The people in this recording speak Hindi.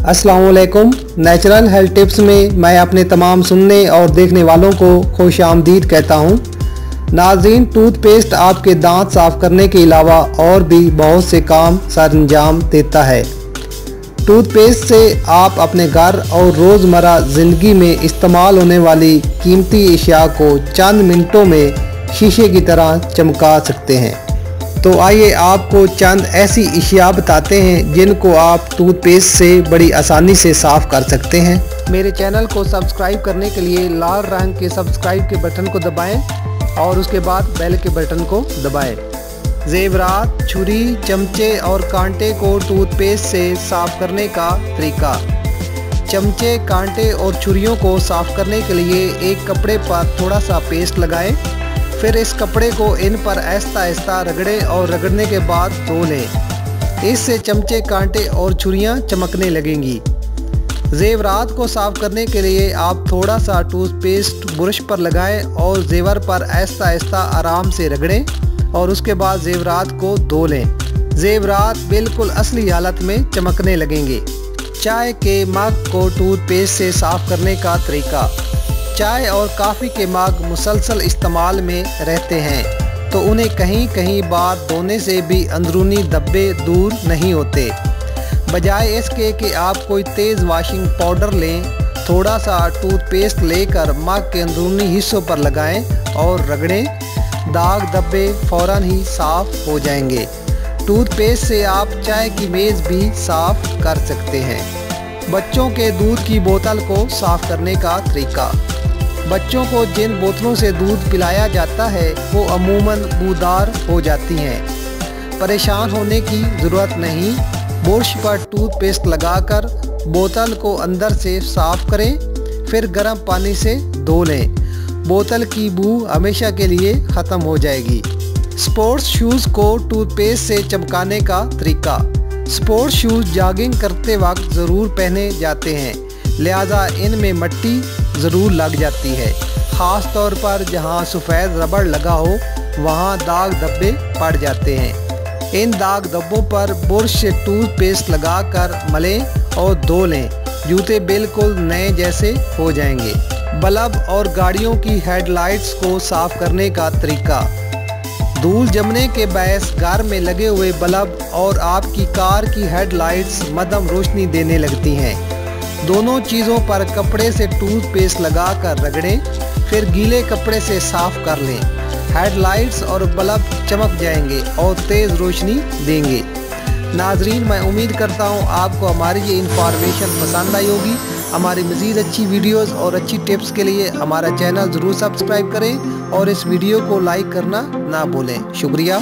अस्सलामुअलैकुम। नेचुरल हेल्थ टिप्स में मैं अपने तमाम सुनने और देखने वालों को खुश आमदीद कहता हूँ। नाज़रीन, टूथपेस्ट आपके दांत साफ़ करने के अलावा और भी बहुत से काम सरअंजाम देता है। टूथपेस्ट से आप अपने घर और रोज़मर्रा ज़िंदगी में इस्तेमाल होने वाली कीमती अशिया को चंद मिनटों में शीशे की तरह चमका सकते हैं। तो आइए आपको चंद ऐसी अशिया बताते हैं जिनको आप टूथपेस्ट से बड़ी आसानी से साफ़ कर सकते हैं। मेरे चैनल को सब्सक्राइब करने के लिए लाल रंग के सब्सक्राइब के बटन को दबाएं और उसके बाद बेल के बटन को दबाएं। ज़ेवरात, छुरी, चमचे और कांटे को टूथपेस्ट से साफ़ करने का तरीका। चमचे, कांटे और छुरियों को साफ़ करने के लिए एक कपड़े पर थोड़ा सा पेस्ट लगाएं। फिर इस कपड़े को इन पर आहिस्ता आहिस्ता रगड़ें और रगड़ने के बाद धो लें। इससे चमचे, कांटे और छुरियां चमकने लगेंगी। ज़ेवरात को साफ़ करने के लिए आप थोड़ा सा टूथपेस्ट ब्रश पर लगाएं और ज़ेवर पर आहिस्ता आहिस्ता आराम से रगड़ें और उसके बाद ज़ेवरात को धो लें। ज़ेवरात बिल्कुल असली हालत में चमकने लगेंगे। चाय के मग को टूथपेस्ट से साफ़ करने का तरीका। चाय और कॉफ़ी के मग मुसलसल इस्तेमाल में रहते हैं तो उन्हें कहीं कहीं बार धोने से भी अंदरूनी धब्बे दूर नहीं होते। बजाय इसके कि आप कोई तेज़ वॉशिंग पाउडर लें, थोड़ा सा टूथपेस्ट लेकर मग के अंदरूनी हिस्सों पर लगाएं और रगड़ें। दाग धब्बे फ़ौरन ही साफ़ हो जाएंगे। टूथपेस्ट से आप चाय की मेज़ भी साफ़ कर सकते हैं। बच्चों के दूध की बोतल को साफ़ करने का तरीका। बच्चों को जिन बोतलों से दूध पिलाया जाता है वो अमूमन बूदार हो जाती हैं। परेशान होने की ज़रूरत नहीं। बुरश पर टूथपेस्ट लगाकर बोतल को अंदर से साफ़ करें, फिर गर्म पानी से धो लें। बोतल की बू हमेशा के लिए ख़त्म हो जाएगी। स्पोर्ट्स शूज़ को टूथपेस्ट से चमकाने का तरीका। स्पोर्ट्स शूज़ जॉगिंग करते वक्त ज़रूर पहने जाते हैं, लिहाजा इनमें मिट्टी ज़रूर लग जाती है। ख़ास तौर पर जहां सफ़ेद रबड़ लगा हो वहां दाग धब्बे पड़ जाते हैं। इन दाग धब्बों पर बुरश से टूथपेस्ट लगाकर मलें और धो लें। जूते बिल्कुल नए जैसे हो जाएंगे। बल्ब और गाड़ियों की हेडलाइट्स को साफ़ करने का तरीका। धूल जमने के बायस घर में लगे हुए बल्ब और आपकी कार की हेडलाइट्स मध्यम रोशनी देने लगती हैं। दोनों चीज़ों पर कपड़े से टूथपेस्ट लगाकर रगड़ें, फिर गीले कपड़े से साफ़ कर लें। हेडलाइट्स और बल्ब चमक जाएंगे और तेज़ रोशनी देंगे। नाजरीन, मैं उम्मीद करता हूँ आपको हमारी ये इन्फॉर्मेशन पसंद आई होगी। हमारी मज़ीद अच्छी वीडियोस और अच्छी टिप्स के लिए हमारा चैनल ज़रूर सब्सक्राइब करें और इस वीडियो को लाइक करना ना भूलें। शुक्रिया।